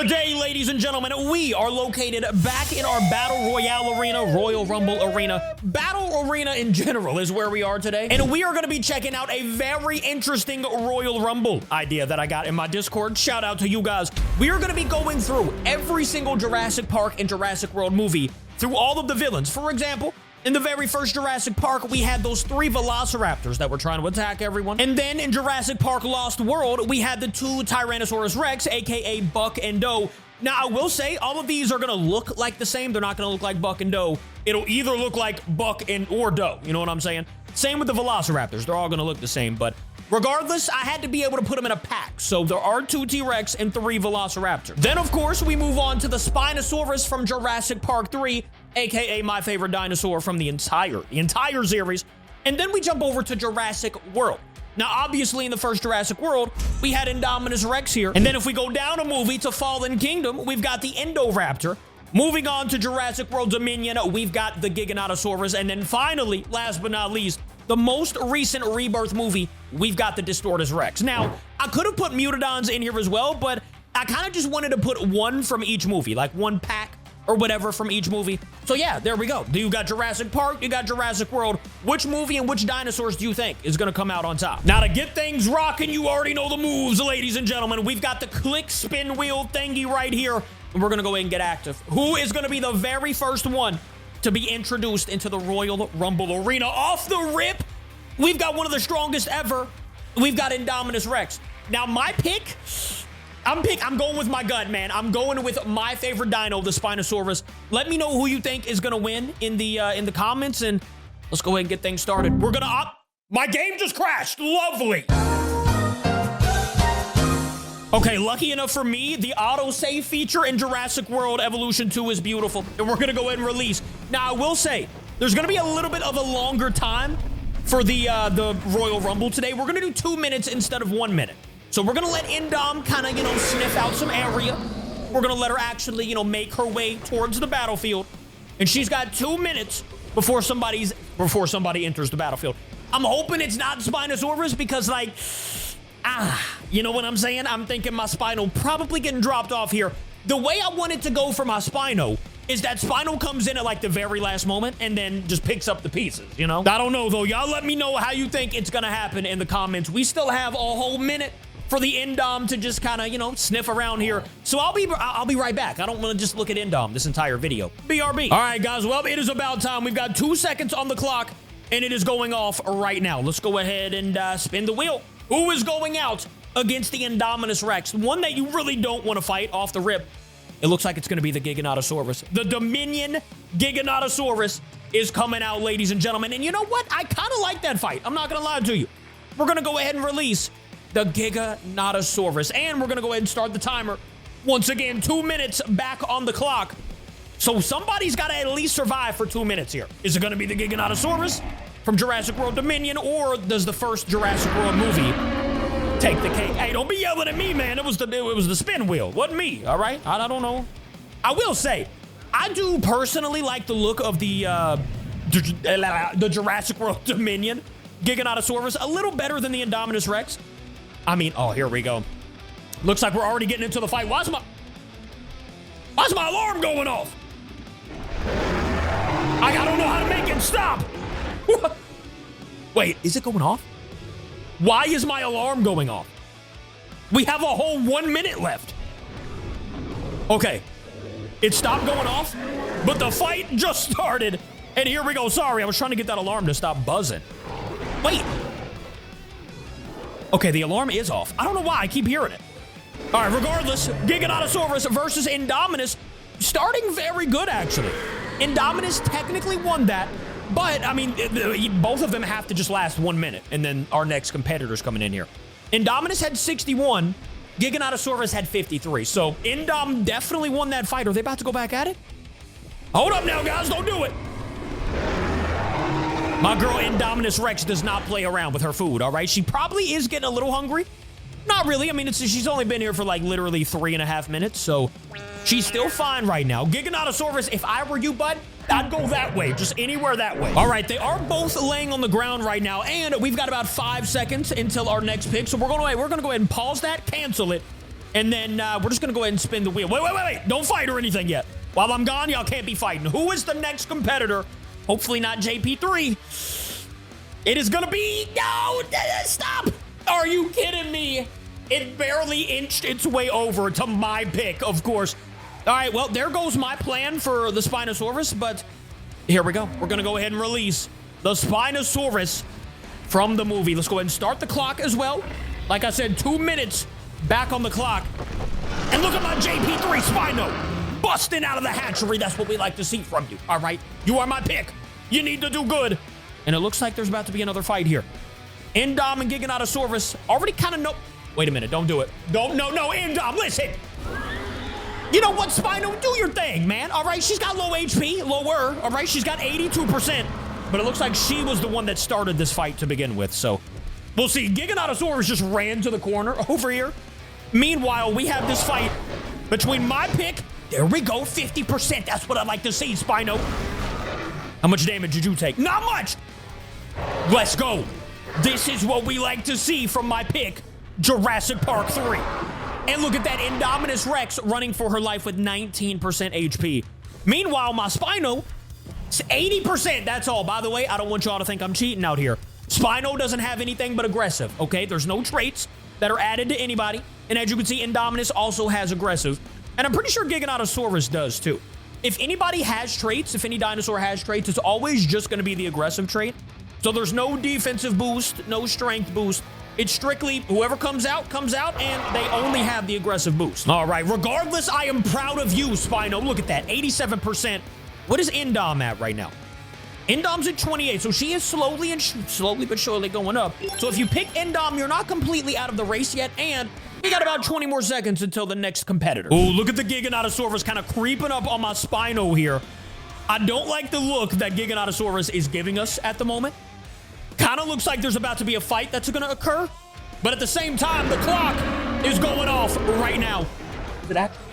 Good day, ladies and gentlemen. We are located back in our Battle Royale arena, Royal Rumble arena. Battle arena in general is where we are today. And we are going to be checking out a very interesting Royal Rumble idea that I got in my Discord. Shout out to you guys. We are going to be going through every single Jurassic Park and Jurassic World movie through all of the villains. For example, in the very first Jurassic Park, we had those 3 Velociraptors that were trying to attack everyone. And then in Jurassic Park Lost World, we had the 2 Tyrannosaurus Rex, aka Buck and Doe. Now, I will say, all of these are going to look like the same. They're not going to look like Buck and Doe. It'll either look like Buck or Doe. You know what I'm saying? Same with the Velociraptors. They're all going to look the same. But regardless, I had to be able to put them in a pack. So there are 2 T-Rex and 3 Velociraptors. Then, of course, we move on to the Spinosaurus from Jurassic Park 3, aka my favorite dinosaur from the entire series. And then we jump over to Jurassic World. Now, obviously, in the first Jurassic World, we had Indominus Rex here. And then if we go down a movie to Fallen Kingdom, we've got the Indoraptor. Moving on to Jurassic World Dominion, we've got the Giganotosaurus. And then finally, last but not least, the most recent Rebirth movie, we've got the Distort Rex. Now, I could have put Mutodons in here as well, but I kind of just wanted to put one from each movie, like one pack or whatever from each movie. So yeah, there we go. You got Jurassic Park, you got Jurassic World. Which movie and which dinosaurs do you think is gonna come out on top? Now, to get things rocking, you already know the moves, ladies and gentlemen. We've got the click spin wheel thingy right here, and we're gonna go ahead and get active. Who is gonna be the very first one to be introduced into the Royal Rumble arena? Off the rip, we've got one of the strongest ever. We've got Indominus Rex. Now, my pick, I'm going with my gut, man. I'm going with my favorite dino, the Spinosaurus. Let me know who you think is gonna win in the comments, and let's go ahead and get things started. We're gonna my game just crashed. Lovely. Okay, lucky enough for me, the autosave feature in Jurassic World Evolution 2 is beautiful, and we're gonna go ahead and release. Now, I will say, there's gonna be a little bit of a longer time for the Royal Rumble today. We're gonna do 2 minutes instead of 1 minute. So we're gonna let Indom kind of, sniff out some area. We're gonna let her actually, make her way towards the battlefield. And she's got 2 minutes before somebody enters the battlefield. I'm hoping it's not Spinosaurus because, you know what I'm saying? I'm thinking my Spino probably getting dropped off here. The way I want it to go for my Spino is that Spino comes in at the very last moment and then just picks up the pieces, I don't know though. Y'all let me know how you think it's gonna happen in the comments. We still have a whole minute for the Indom to just kind of, sniff around here. So I'll be right back. I don't want to just look at Indom this entire video. BRB. All right, guys. Well, it is about time. We've got 2 seconds on the clock, and it is going off right now. Let's go ahead and spin the wheel. Who is going out against the Indominus Rex? One that you really don't want to fight off the rip. It looks like it's going to be the Giganotosaurus. The Dominion Giganotosaurus is coming out, ladies and gentlemen. And you know what? I kind of like that fight. I'm not going to lie to you. We're going to go ahead and release the Giganotosaurus, and we're gonna go ahead and start the timer. Once again, 2 minutes back on the clock. So somebody's gotta at least survive for 2 minutes here. Is it gonna be the Giganotosaurus from Jurassic World Dominion, or does the first Jurassic World movie take the cake? Hey, don't be yelling at me, man. It was the spin wheel, wasn't me, all right? I don't know. I will say, I do personally like the look of the Jurassic World Dominion Giganotosaurus a little better than the Indominus Rex. I mean, oh, here we go. Looks like we're already getting into the fight. Why's my alarm going off? I don't know how to make it stop. Wait, is it going off? Why is my alarm going off? We have a whole 1 minute left. Okay, it stopped going off, but the fight just started. And here we go. Sorry, I was trying to get that alarm to stop buzzing. Wait. Okay, the alarm is off. I don't know why. I keep hearing it. All right, regardless, Giganotosaurus versus Indominus, starting very good, actually. Indominus technically won that, but, I mean, both of them have to just last 1 minute, and then our next competitor's coming in here. Indominus had 61. Giganotosaurus had 53. So Indom definitely won that fight. Are they about to go back at it? Hold up now, guys. Don't do it. My girl Indominus Rex does not play around with her food, all right? She probably is getting a little hungry. Not really. I mean, she's only been here for literally 3.5 minutes, so she's still fine right now. Giganotosaurus, if I were you, bud, I'd go that way, just anywhere that way. All right, they are both laying on the ground right now, and we've got about 5 seconds until our next pick, so we're gonna go ahead and pause that, cancel it, And then we're just going to go ahead and spin the wheel. Wait. Don't fight or anything yet. While I'm gone, y'all can't be fighting. Who is the next competitor? Hopefully not JP3. It is going to be... No! Stop! Are you kidding me? It barely inched its way over to my pick, of course. All right, well, there goes my plan for the Spinosaurus, but here we go. We're going to go ahead and release the Spinosaurus from the movie. Let's go ahead and start the clock as well. Like I said, 2 minutes back on the clock. And look at my JP3 Spino busting out of the hatchery. That's what we like to see from you, all right? You are my pick. You need to do good. And it looks like there's about to be another fight here. Indom and Giganotosaurus already kind of know... Wait a minute, don't do it. No, Indom, listen. You know what, Spino? Do your thing, man. All right, she's got low HP, lower. All right, she's got 82%. But it looks like she was the one that started this fight to begin with, so... We'll see. Giganotosaurus just ran to the corner over here. Meanwhile, we have this fight between my pick. There we go, 50%. That's what I like to see, Spino. How much damage did you take? Not much. Let's go. This is what we like to see from my pick, Jurassic Park 3. And look at that Indominus Rex running for her life with 19% HP. Meanwhile, my Spino, it's 80%. That's all. By the way, I don't want y'all to think I'm cheating out here. Spino doesn't have anything but aggressive, okay? There's no traits that are added to anybody. And as you can see, Indominus also has aggressive. And I'm pretty sure Giganotosaurus does too. If anybody has traits, if any dinosaur has traits, it's always just going to be the aggressive trait. So there's no defensive boost, no strength boost. It's strictly whoever comes out, and they only have the aggressive boost. All right, regardless, I am proud of you, Spino. Look at that, 87%. What is Indom at right now? Indom's at 28, so she is slowly but surely going up. So if you pick Indom, you're not completely out of the race yet, and we got about 20 more seconds until the next competitor. Oh, look at the Giganotosaurus kind of creeping up on my Spino here. I don't like the look that Giganotosaurus is giving us at the moment. Kind of looks like there's about to be a fight that's going to occur, but at the same time, the clock is going off right now. Is it actually?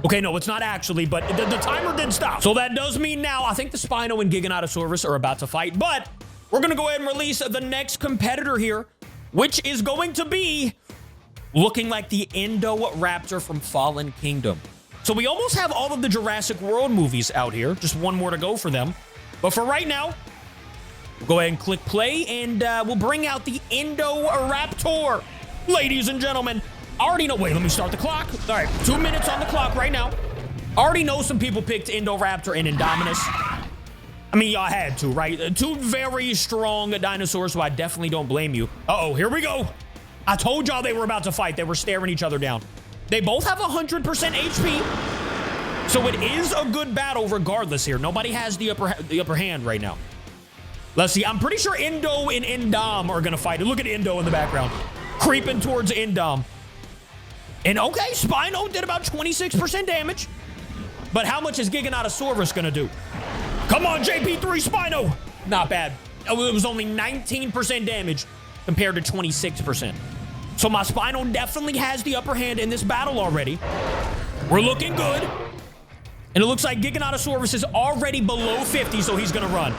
Okay, no, it's not actually, but the timer did stop. So that does mean now I think the Spino and Giganotosaurus are about to fight, but we're going to go ahead and release the next competitor here, which is going to be looking like the Indoraptor from Fallen Kingdom. So we almost have all of the Jurassic World movies out here. Just one more to go for them. But for right now, we'll go ahead and click play, and we'll bring out the Indoraptor. Ladies and gentlemen, I already know. Wait, let me start the clock. All right, 2 minutes on the clock right now. I already know some people picked Indoraptor and Indominus. I mean, y'all had to, right? Two very strong dinosaurs, so I definitely don't blame you. Uh-oh, here we go. I told y'all they were about to fight. They were staring each other down. They both have 100% HP, so it is a good battle regardless here. Nobody has the upper hand right now. Let's see. I'm pretty sure Indo and Indom are going to fight. Look at Indo in the background, creeping towards Indom. And okay, Spino did about 26% damage. But how much is Giganotosaurus going to do? Come on, JP3 Spino. Not bad. It was only 19% damage compared to 26%. So my Spino definitely has the upper hand in this battle already. We're looking good. And it looks like Giganotosaurus is already below 50, so he's going to run.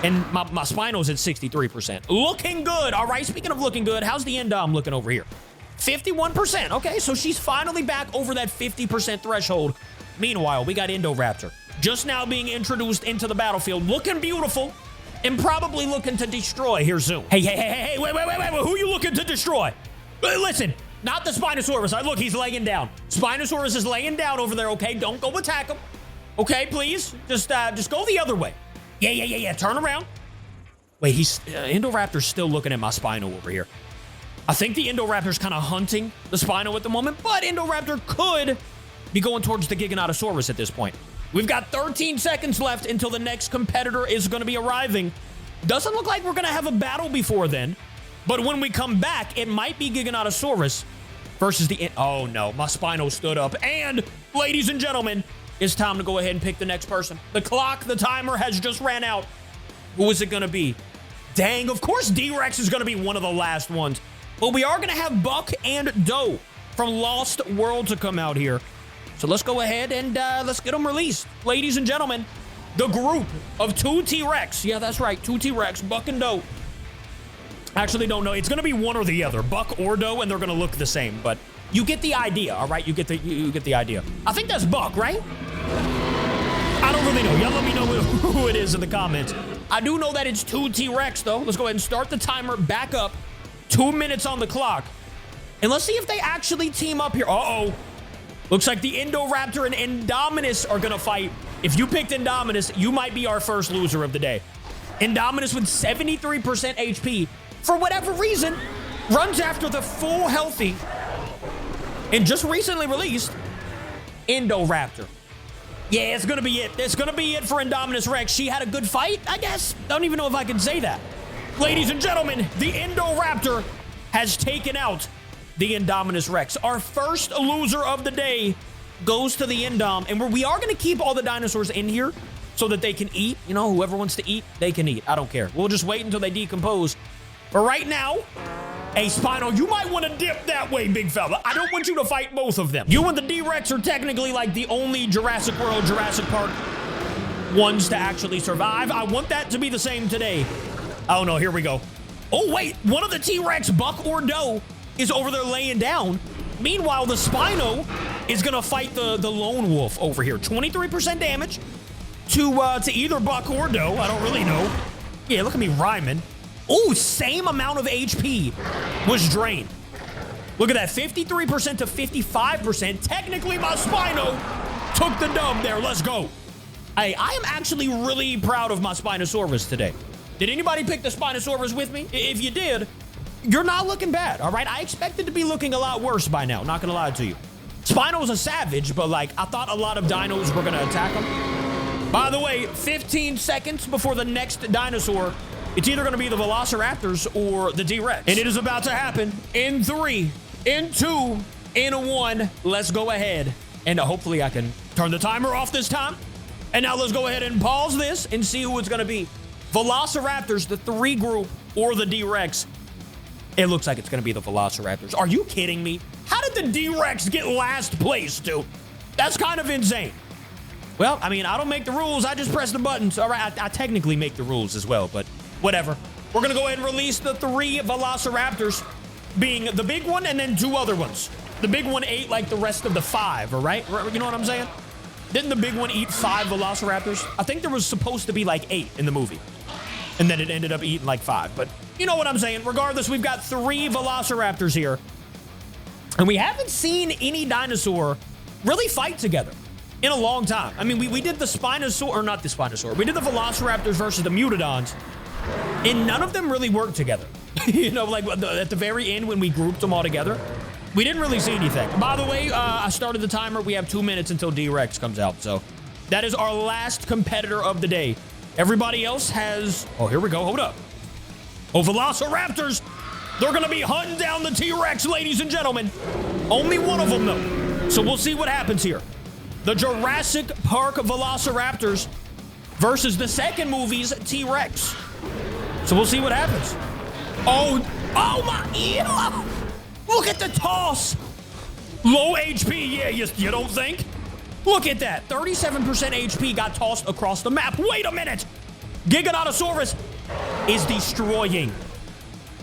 And my Spino's at 63%. Looking good. All right, speaking of looking good, how's the Indom looking over here? 51%. Okay, so she's finally back over that 50% threshold. Meanwhile, we got Indoraptor just now being introduced into the battlefield, looking beautiful and probably looking to destroy here soon. Hey, wait. Who are you looking to destroy? Listen, not the Spinosaurus. Look, he's laying down. Spinosaurus is laying down over there, okay? Don't go attack him. Okay, please. Just go the other way. Yeah. Turn around. Wait, Indoraptor's still looking at my Spino over here. I think the Indoraptor's kind of hunting the Spino at the moment, but Indoraptor could be going towards the Giganotosaurus at this point. We've got 13 seconds left until the next competitor is going to be arriving. Doesn't look like we're going to have a battle before then, but when we come back, it might be Giganotosaurus versus the... Oh, no. My Spino stood up. And, ladies and gentlemen, it's time to go ahead and pick the next person. The clock, the timer has just ran out. Who is it going to be? Dang, of course D-Rex is going to be one of the last ones. But we are going to have Buck and Doe from Lost World to come out here. So let's go ahead and let's get them released. Ladies and gentlemen, the group of 2 T-Rex. Yeah, that's right, 2 T-Rex, Buck and Doe. Actually, don't know. It's going to be one or the other, Buck or Doe, and they're going to look the same. But you get the idea, all right? You get the idea. I think that's Buck, right? I don't really know. Y'all let me know who it is in the comments. I do know that it's 2 T-Rex, though. Let's go ahead and start the timer back up. 2 minutes on the clock. And let's see if they actually team up here. Uh-oh. Looks like the Indoraptor and Indominus are going to fight. If you picked Indominus, you might be our first loser of the day. Indominus with 73% HP, for whatever reason, runs after the full healthy and just recently released Indoraptor. Yeah, it's going to be it. It's going to be it for Indominus Rex. She had a good fight, I guess. I don't even know if I can say that. Ladies and gentlemen, the Indoraptor has taken out the Indominus Rex. Our first loser of the day goes to the Indom, and we are going to keep all the dinosaurs in here so that they can eat. You know, whoever wants to eat, they can eat. I don't care. We'll just wait until they decompose. But right now, hey, Spino, you might want to dip that way, big fella. I don't want you to fight both of them. You and the D-Rex are technically like the only Jurassic World, Jurassic Park ones to actually survive. I want that to be the same today. Oh, no, here we go. Oh, wait, one of the T-Rex, Buck or Doe, is over there laying down. Meanwhile, the Spino is going to fight the lone wolf over here. 23% damage to either Buck or Doe. I don't really know. Yeah, look at me rhyming. Oh, same amount of HP was drained. Look at that, 53% to 55%. Technically, my Spino took the dub there. Let's go. I am actually really proud of my Spinosaurus today. Did anybody pick the Spinosaurus with me? If you did, you're not looking bad, all right? I expected to be looking a lot worse by now, not gonna lie to you. Spino's a savage, but like, I thought a lot of dinos were gonna attack him. By the way, 15 seconds before the next dinosaur, it's either gonna be the Velociraptors or the T-Rex. And it is about to happen in 3, in 2, in 1. Let's go ahead, and hopefully I can turn the timer off this time. And now let's go ahead and pause this and see who it's gonna be. Velociraptors, the 3 group, or the D-Rex. It looks like it's going to be the Velociraptors. Are you kidding me? How did the D-Rex get last place, dude? That's kind of insane. Well, I mean, I don't make the rules. I just press the buttons. All right, I technically make the rules as well, but whatever. We're going to go ahead and release the 3 Velociraptors, being the big one and then 2 other ones. The big one ate like the rest of the 5, all right? You know what I'm saying? Didn't the big one eat 5 Velociraptors? I think there was supposed to be like 8 in the movie. And then it ended up eating like 5. But you know what I'm saying. Regardless, we've got 3 Velociraptors here. And we haven't seen any dinosaur really fight together in a long time. I mean, we did the Spinosaur, or not the Spinosaur. We did the Velociraptors versus the Mutodons. And none of them really worked together. You know, like at the very end when we grouped them all together, we didn't really see anything. By the way, I started the timer. We have 2 minutes until D-Rex comes out. So that is our last competitor of the day. Everybody else has... Oh, here we go. Hold up. Oh, Velociraptors. They're going to be hunting down the T-Rex, ladies and gentlemen. Only one of them, though. So we'll see what happens here. The Jurassic Park Velociraptors versus the second movie's T-Rex. So we'll see what happens. Oh my... Yeah. Look at the toss. Low HP. Yeah, you don't think? Look at that. 37% HP got tossed across the map. Wait a minute. Giganotosaurus is destroying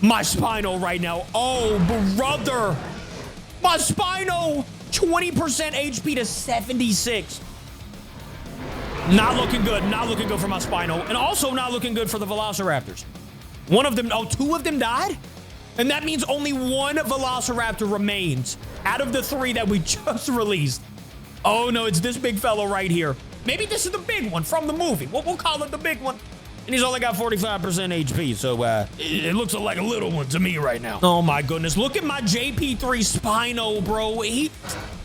my Spino right now. Oh, brother. My Spino, 20% HP to 76. Not looking good. Not looking good for my Spino. And also not looking good for the Velociraptors. One of them, 2 of them died? And that means only 1 Velociraptor remains out of the 3 that we just released. Oh, no, it's this big fellow right here. Maybe this is the big one from the movie. We'll call it the big one. And he's only got 45% HP, so it looks like a little one to me right now. Oh, my goodness. Look at my JP3 Spino, bro. He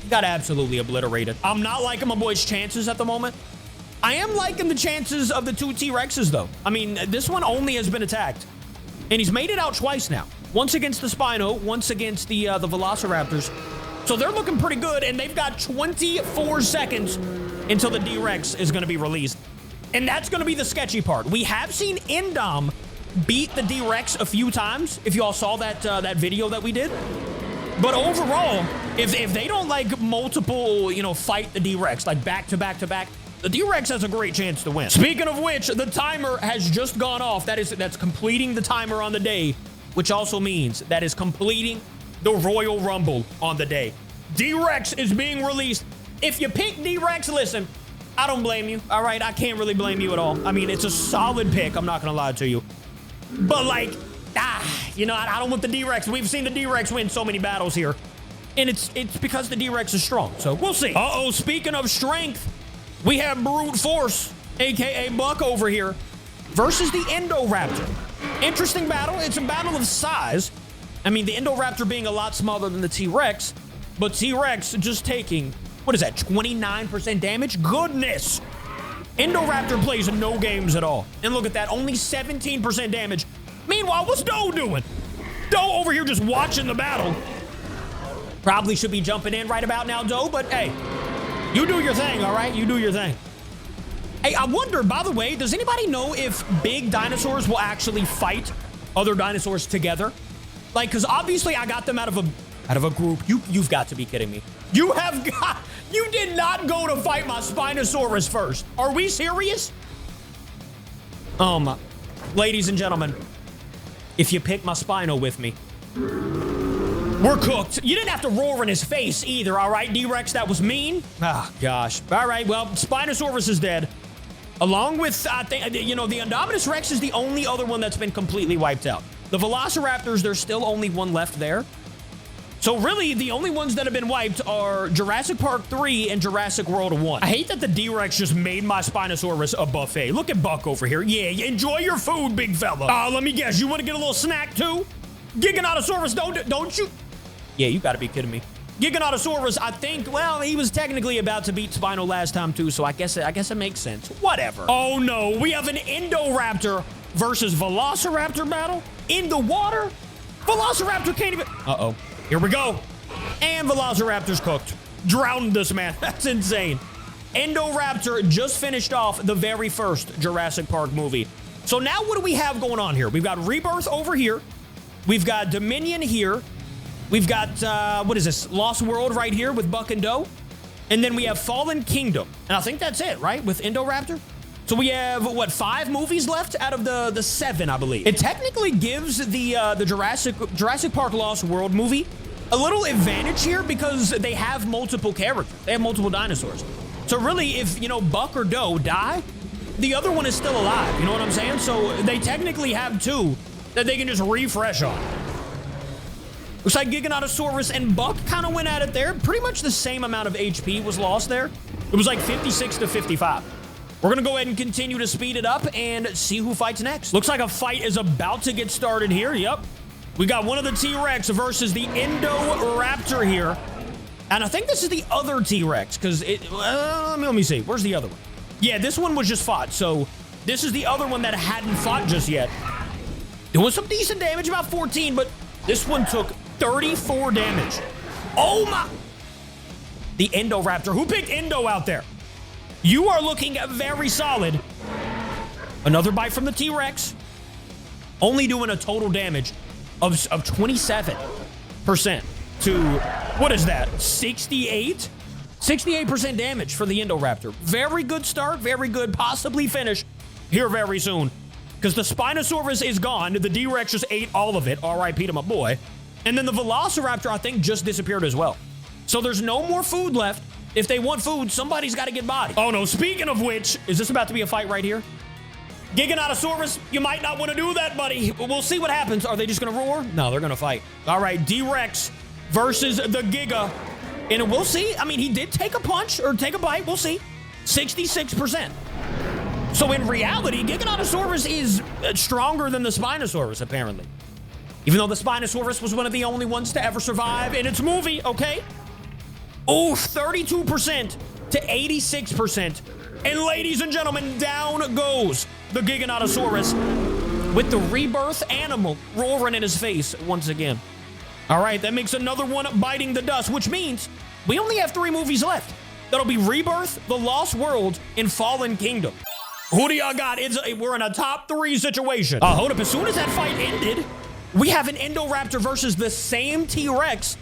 got absolutely obliterated. I'm not liking my boy's chances at the moment. I am liking the chances of the 2 T-Rexes, though. I mean, this one only has been attacked. And he's made it out twice now. Once against the Spino, once against the Velociraptors. So they're looking pretty good, and they've got 24 seconds until the D-Rex is going to be released. And that's going to be the sketchy part. We have seen Indom beat the D-Rex a few times, if you all saw that video that we did. But overall, if they don't, like, multiple, fight the D-Rex, like back to back to back, the D-Rex has a great chance to win. Speaking of which, the timer has just gone off. That's completing the timer on the day, which also means that is completing the Royal Rumble on the day. D-Rex is being released. If you pick D-Rex, listen, I don't blame you, all right? I can't really blame you at all. I mean, it's a solid pick, I'm not gonna lie to you. But like, you know, I don't want the D-Rex. We've seen the D-Rex win so many battles here. And it's because the D-Rex is strong, so we'll see. Uh-oh, speaking of strength, we have Brute Force, AKA Buck over here, versus the Indoraptor. Interesting battle. It's a battle of size. I mean, the Indoraptor being a lot smaller than the T-Rex, but T-Rex just taking, what is that, 29% damage? Goodness! Indoraptor plays no games at all. And look at that, only 17% damage. Meanwhile, what's Doe doing? Doe over here just watching the battle. Probably should be jumping in right about now, Doe, but hey, you do your thing, all right? You do your thing. Hey, I wonder, by the way, does anybody know if big dinosaurs will actually fight other dinosaurs together? Like, because obviously I got them out of a group. You've got to be kidding me. You did not go to fight my Spinosaurus first. Are we serious? Ladies and gentlemen, if you pick my Spino with me, we're cooked. You didn't have to roar in his face either, all right, D-Rex? That was mean. Ah, gosh. All right, well, Spinosaurus is dead. Along with, I think, you know, the Indominus Rex is the only other one that's been completely wiped out. The Velociraptors, there's still only one left there. So really, the only ones that have been wiped are Jurassic Park 3 and Jurassic World 1. I hate that the D-Rex just made my Spinosaurus a buffet. Look at Buck over here. Yeah, enjoy your food, big fella. Let me guess, you want to get a little snack too? Giganotosaurus, don't you? Yeah, you gotta be kidding me. Giganotosaurus, I think, well, he was technically about to beat Spino last time too, so I guess it makes sense. Whatever. Oh no, we have an Indoraptor versus Velociraptor battle in the water. Velociraptor can't even. Uh-oh. Here we go. And Velociraptor's cooked. Drowned this man. That's insane. Indoraptor just finished off the very first Jurassic Park movie. So now what do we have going on here? We've got Rebirth over here. We've got Dominion here. We've got, what is this? Lost World right here with Buck and Doe. And then we have Fallen Kingdom. And I think that's it, right? With Indoraptor. So we have, what, 5 movies left out of the 7, I believe. It technically gives the Jurassic Park Lost World movie a little advantage here because they have multiple characters. They have multiple dinosaurs. So really, if, you know, Buck or Doe die, the other one is still alive. You know what I'm saying? So they technically have 2 that they can just refresh on. Looks like Giganotosaurus and Buck kind of went at it there. Pretty much the same amount of HP was lost there. It was like 56 to 55. We're going to go ahead and continue to speed it up and see who fights next. Looks like a fight is about to get started here. Yep. We got one of the T-Rex versus the Indoraptor here. And I think this is the other T-Rex because let me see. Where's the other one? Yeah, this one was just fought. So this is the other one that hadn't fought just yet. Doing some decent damage, about 14, but this one took 34 damage. Oh my. The Indoraptor. Who picked Indo out there? You are looking very solid. Another bite from the T-Rex. Only doing a total damage of 27% to, what is that, 68? 68% damage for the Indoraptor. Very good start, very good, possibly finish here very soon. Because the Spinosaurus is gone. The D-Rex just ate all of it. R.I.P. to my boy. And then the Velociraptor, I think, just disappeared as well. So there's no more food left. If they want food, somebody's got to get bodied. Oh, no. Speaking of which, is this about to be a fight right here? Giganotosaurus, you might not want to do that, buddy. We'll see what happens. Are they just going to roar? No, they're going to fight. All right, D-Rex versus the Giga. And we'll see. I mean, he did take a punch or take a bite. We'll see. 66%. So in reality, Giganotosaurus is stronger than the Spinosaurus, apparently. Even though the Spinosaurus was one of the only ones to ever survive in its movie, okay? Oh, 32% to 86%. And ladies and gentlemen, down goes the Giganotosaurus with the Rebirth animal roaring in his face once again. All right, that makes another one biting the dust, which means we only have 3 movies left. That'll be Rebirth, The Lost World, and Fallen Kingdom. Who do y'all got? We're in a top 3 situation. Hold up. As soon as that fight ended, we have an Indoraptor versus the same T-Rex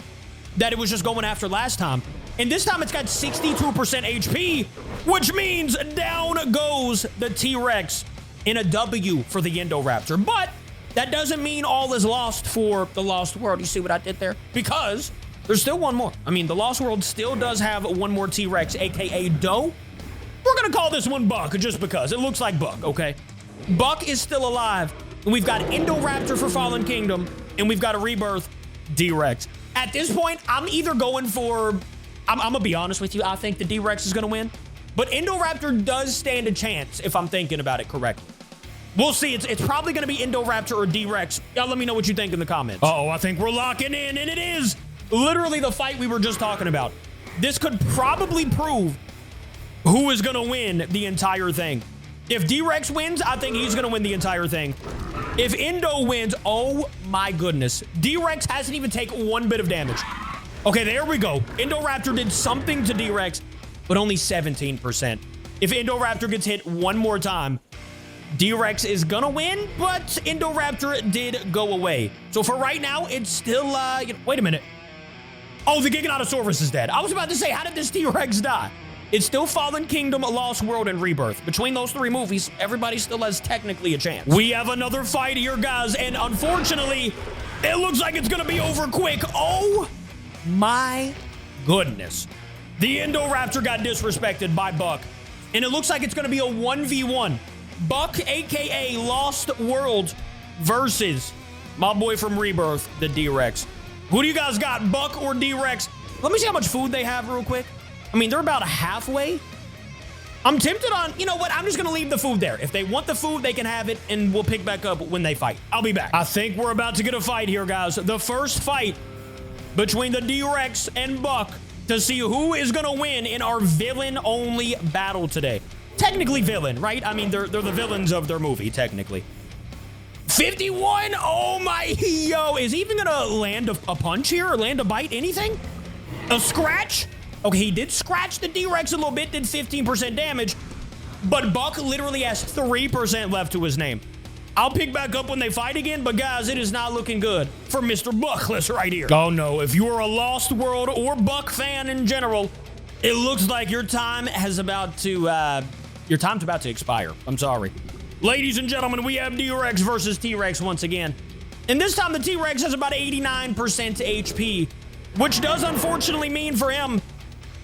that it was just going after last time. And this time it's got 62% HP, which means down goes the T-Rex in a W for the Indoraptor. But that doesn't mean all is lost for the Lost World. You see what I did there? Because there's still one more. I mean, the Lost World still does have one more T-Rex, aka Doe. We're gonna call this one Buck just because it looks like Buck, okay? Buck is still alive, and we've got Indoraptor for Fallen Kingdom, and we've got a Rebirth D-Rex. At this point, I'm either going for, I'm gonna be honest with you, I think the D-Rex is gonna win, but Indoraptor does stand a chance if I'm thinking about it correctly. We'll see. It's probably gonna be Indoraptor or D-Rex. Y'all let me know what you think in the comments. Uh-oh, I think we're locking in, and it is literally the fight we were just talking about. This could probably prove who is gonna win the entire thing. If D-Rex wins, I think he's gonna win the entire thing. If Indo wins, oh my goodness. D-Rex hasn't even taken one bit of damage. Okay, there we go. Indoraptor did something to D-Rex, but only 17%. If Indoraptor gets hit one more time, D-Rex is gonna win, but Indoraptor did go away. So for right now, it's still, wait a minute. Oh, the Giganotosaurus is dead. I was about to say, how did this T-Rex die? It's still Fallen Kingdom, Lost World, and Rebirth. Between those three movies, everybody still has technically a chance. We have another fight here, guys, and unfortunately, it looks like it's gonna be over quick. Oh my goodness. The Indoraptor got disrespected by Buck, and it looks like it's gonna be a 1v1. Buck, aka Lost World, versus my boy from Rebirth, the D-Rex. Who do you guys got, Buck or D-Rex? Let me see how much food they have real quick. I mean, they're about halfway. I'm tempted on, you know what? I'm just going to leave the food there. If they want the food, they can have it, and we'll pick back up when they fight. I'll be back. I think we're about to get a fight here, guys. The first fight between the D-Rex and Buck to see who is going to win in our villain-only battle today. Technically villain, right? I mean, they're the villains of their movie, technically. 51? Oh, my. Yo, is he even going to land a punch here or land a bite? Anything? A scratch? Okay, he did scratch the D-Rex a little bit, did 15% damage, but Buck literally has 3% left to his name. I'll pick back up when they fight again, but guys, it is not looking good for Mr. Buckless right here. Oh no, if you are a Lost World or Buck fan in general, it looks like your time is about to, your time's about to expire. I'm sorry. Ladies and gentlemen, we have D-Rex versus T-Rex once again. And this time the T-Rex has about 89% HP, which does unfortunately mean for him,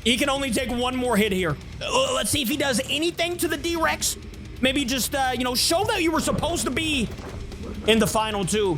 he can only take one more hit here. Let's see if he does anything to the D-Rex. Maybe just, you know, show that you were supposed to be in the final two.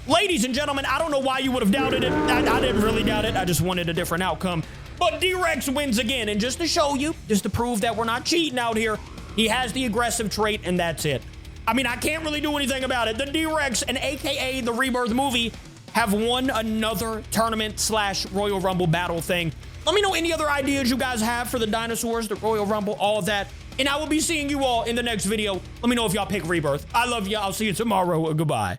Ladies and gentlemen, I don't know why you would have doubted it. I didn't really doubt it. I just wanted a different outcome. But D-Rex wins again. And just to show you, just to prove that we're not cheating out here, he has the aggressive trait, and that's it. I mean, I can't really do anything about it. The D-Rex, and AKA the Rebirth movie, have won another tournament/Royal Rumble battle thing. Let me know any other ideas you guys have for the dinosaurs, the Royal Rumble, all of that. And I will be seeing you all in the next video. Let me know if y'all pick Rebirth. I love you. I'll see you tomorrow. Goodbye.